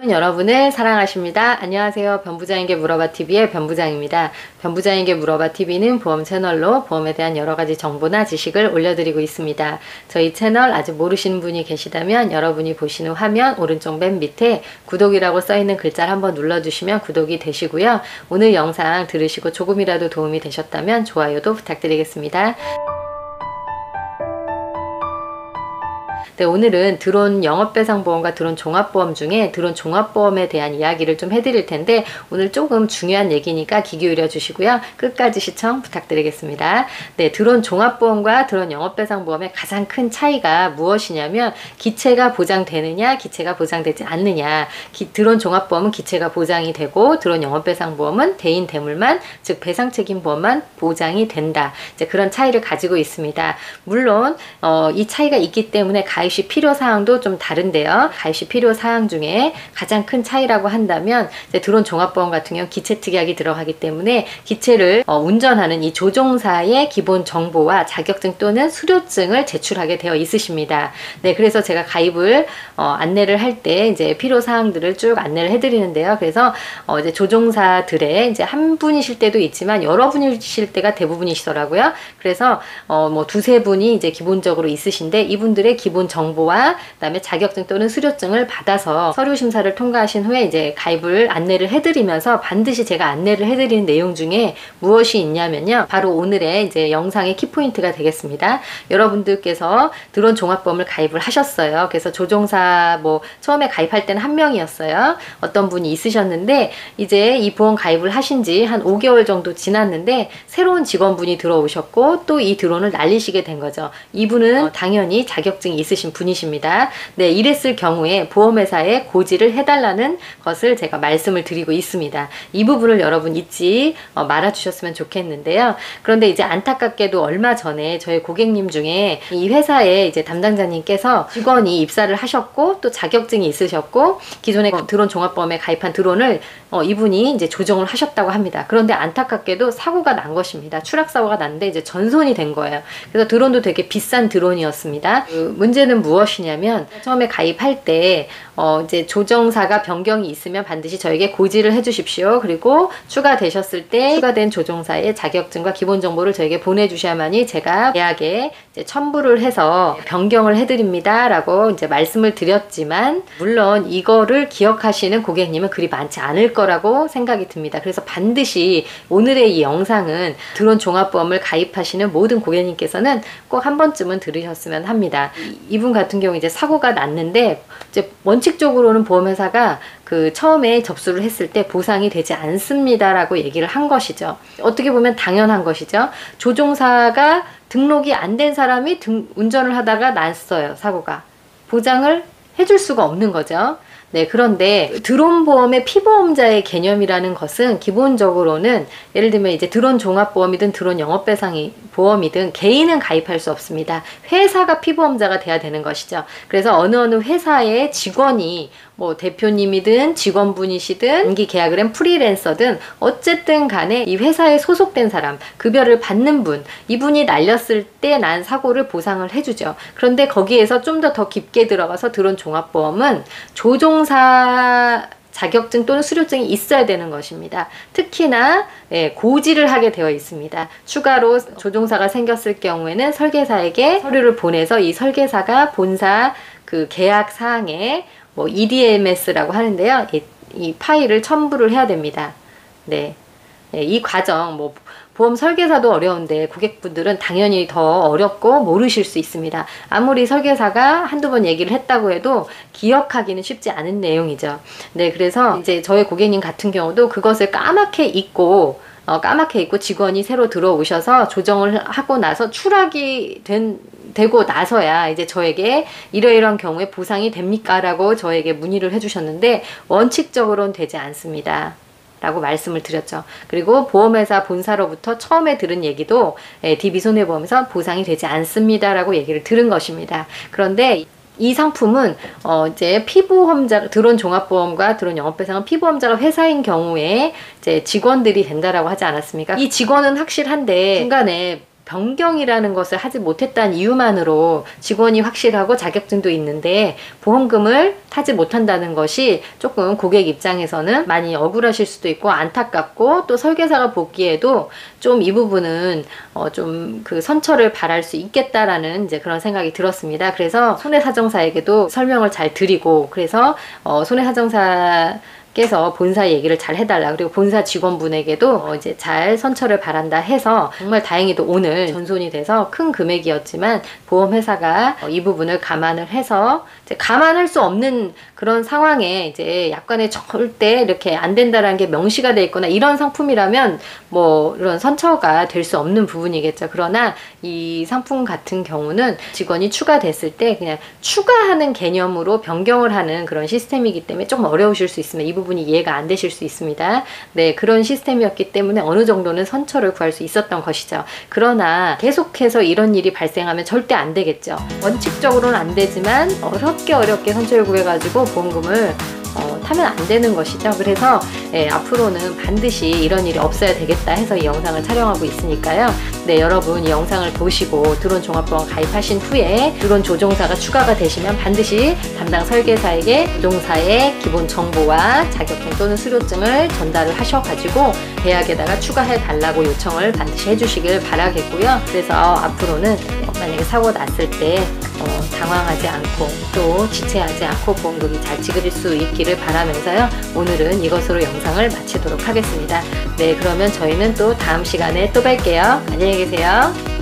여러분을 사랑하십니다. 안녕하세요. 변부장에게 물어봐 TV의 변부장입니다. 변부장에게 물어봐 TV는 보험 채널로 보험에 대한 여러가지 정보나 지식을 올려드리고 있습니다. 저희 채널 아직 모르시는 분이 계시다면 여러분이 보시는 화면 오른쪽 맨 밑에 구독이라고 써있는 글자를 한번 눌러주시면 구독이 되시고요. 오늘 영상 들으시고 조금이라도 도움이 되셨다면 좋아요도 부탁드리겠습니다. 네, 오늘은 드론 영업배상보험과 드론 종합보험 중에 드론 종합보험에 대한 이야기를 좀 해드릴 텐데 오늘 조금 중요한 얘기니까 귀 기울여 주시고요. 끝까지 시청 부탁드리겠습니다. 네, 드론 종합보험과 드론 영업배상보험의 가장 큰 차이가 무엇이냐면 기체가 보장되느냐 기체가 보장되지 않느냐. 드론 종합보험은 기체가 보장이 되고 드론 영업배상보험은 대인 대물만 즉 배상책임보험만 보장이 된다. 이제 그런 차이를 가지고 있습니다. 물론 이 차이가 있기 때문에 가입시 필요사항도 좀 다른데요. 가입시 필요사항 중에 가장 큰 차이라고 한다면 이제 드론 종합보험 같은 경우 기체특약이 들어가기 때문에 기체를 운전하는 이 조종사의 기본 정보와 자격증 또는 수료증을 제출하게 되어 있으십니다. 네, 그래서 제가 가입을 안내를 할 때 이제 필요사항들을 쭉 안내를 해드리는데요. 그래서 이제 조종사들의 이제 한 분이실 때도 있지만 여러 분이실 때가 대부분이시더라고요. 그래서 뭐 두세 분이 이제 기본적으로 있으신데 이분들의 기본 정보와 그다음에 자격증 또는 수료증을 받아서 서류 심사를 통과하신 후에 이제 가입을 안내를 해드리면서 반드시 제가 안내를 해드리는 내용 중에 무엇이 있냐면요. 바로 오늘의 이제 영상의 키포인트가 되겠습니다. 여러분들께서 드론 종합보험을 가입을 하셨어요. 그래서 조종사 뭐 처음에 가입할 때는 한 명이었어요. 어떤 분이 있으셨는데 이제 이 보험 가입을 하신 지 한 5개월 정도 지났는데 새로운 직원분이 들어오셨고 또 이 드론을 날리시게 된 거죠. 이분은 당연히 자격증이 있으신 분이십니다. 네, 이랬을 경우에 보험회사에 고지를 해달라는 것을 제가 말씀을 드리고 있습니다. 이 부분을 여러분 잊지 말아주셨으면 좋겠는데요. 그런데 이제 안타깝게도 얼마 전에 저희 고객님 중에 이 회사의 이제 담당자님께서 직원이 입사를 하셨고 또 자격증이 있으셨고 기존에 드론 종합보험에 가입한 드론을 이분이 이제 조정을 하셨다고 합니다. 그런데 안타깝게도 사고가 난 것입니다. 추락사고가 났는데 이제 전손이 된 거예요. 그래서 드론도 되게 비싼 드론이었습니다. 문제는 무엇이냐면 처음에 가입할 때 이제 조종사가 변경이 있으면 반드시 저에게 고지를 해 주십시오. 그리고 추가되셨을 때 추가된 조종사의 자격증과 기본 정보를 저에게 보내주셔야만이 제가 계약에 이제 첨부를 해서 변경을 해드립니다 라고 이제 말씀을 드렸지만 물론 이거를 기억하시는 고객님은 그리 많지 않을 거라고 생각이 듭니다. 그래서 반드시 오늘의 이 영상은 드론 종합보험을 가입하시는 모든 고객님께서는 꼭 한 번쯤은 들으셨으면 합니다. 이분 같은 경우 이제 사고가 났는데 이제 원칙적으로는 보험회사가 그 처음에 접수를 했을 때 보상이 되지 않습니다라고 얘기를 한 것이죠. 어떻게 보면 당연한 것이죠. 조종사가 등록이 안 된 사람이 운전을 하다가 났어요. 사고가. 보장을 해줄 수가 없는 거죠. 네, 그런데 드론 보험의 피보험자의 개념이라는 것은 기본적으로는 예를 들면 이제 드론 종합보험이든 드론 영업배상 보험이든 개인은 가입할 수 없습니다. 회사가 피보험자가 돼야 되는 것이죠. 그래서 어느 회사의 직원이 뭐 대표님이든 직원분이시든 단기 계약을 한 프리랜서든 어쨌든 간에 이 회사에 소속된 사람, 급여를 받는 분, 이분이 날렸을 때 난 사고를 보상을 해주죠. 그런데 거기에서 좀 더 깊게 들어가서 드론 종합보험은 조종사 자격증 또는 수료증이 있어야 되는 것입니다. 특히나 고지를 하게 되어 있습니다. 추가로 조종사가 생겼을 경우에는 설계사에게 서류를 보내서 이 설계사가 본사 그 계약 사항에 뭐 EDMS라고 하는데요. 이 파일을 첨부를 해야 됩니다. 네. 이 과정 뭐 보험 설계사도 어려운데 고객분들은 당연히 더 어렵고 모르실 수 있습니다. 아무리 설계사가 한두 번 얘기를 했다고 해도 기억하기는 쉽지 않은 내용이죠. 네, 그래서 이제 저희 고객님 같은 경우도 그것을 까맣게 잊고 직원이 새로 들어오셔서 조정을 하고 나서 추락이 되고 나서야 이제 저에게 이러이러한 경우에 보상이 됩니까? 라고 저에게 문의를 해주셨는데 원칙적으로는 되지 않습니다. 라고 말씀을 드렸죠. 그리고 보험회사 본사로부터 처음에 들은 얘기도 DB손해보험에서 보상이 되지 않습니다 라고 얘기를 들은 것입니다. 그런데 이 상품은 이제 피보험자, 드론 종합보험과 드론 영업배상은 피보험자가 회사인 경우에 이제 직원들이 된다라고 하지 않았습니까? 이 직원은 확실한데 중간에 변경이라는 것을 하지 못했다는 이유만으로 직원이 확실하고 자격증도 있는데 보험금을 타지 못한다는 것이 조금 고객 입장에서는 많이 억울하실 수도 있고 안타깝고, 또 설계사가 보기에도 좀 이 부분은 좀 그 선처를 바랄 수 있겠다라는 이제 그런 생각이 들었습니다. 그래서 손해사정사에게도 설명을 잘 드리고, 그래서 손해사정사 께서 본사 얘기를 잘 해달라, 그리고 본사 직원분에게도 이제 잘 선처를 바란다 해서 정말 다행히도 오늘 전손이 돼서 큰 금액이었지만 보험회사가 이 부분을 감안을 해서, 이제 감안할 수 없는 그런 상황에 이제 약관에 절대 이렇게 안 된다라는 게 명시가 돼 있거나 이런 상품이라면 뭐 이런 선처가 될 수 없는 부분이겠죠. 그러나 이 상품 같은 경우는 직원이 추가됐을 때 그냥 추가하는 개념으로 변경을 하는 그런 시스템이기 때문에 조금 어려우실 수 있으면 이 부분이 이해가 안 되실 수 있습니다. 네, 그런 시스템이었기 때문에 어느 정도는 선처를 구할 수 있었던 것이죠. 그러나 계속해서 이런 일이 발생하면 절대 안 되겠죠. 원칙적으로는 안 되지만 어렵게 선처를 구해가지고 보험금을 타면 안 되는 것이죠. 그래서 앞으로는 반드시 이런 일이 없어야 되겠다 해서 이 영상을 촬영하고 있으니까요. 네, 여러분 이 영상을 보시고 드론 종합보험 가입하신 후에 드론 조종사가 추가가 되시면 반드시 담당 설계사에게 조종사의 기본 정보와 자격증 또는 수료증을 전달을 하셔가지고 계약에다가 추가해 달라고 요청을 반드시 해주시길 바라겠고요. 그래서 앞으로는 만약에 사고 났을 때 당황하지 않고 또 지체하지 않고 보험금이 잘 지급될 수 있기를 바라면서요. 오늘은 이것으로 영상을 마치도록 하겠습니다. 네, 그러면 저희는 또 다음 시간에 또 뵐게요. 안녕히 계세요.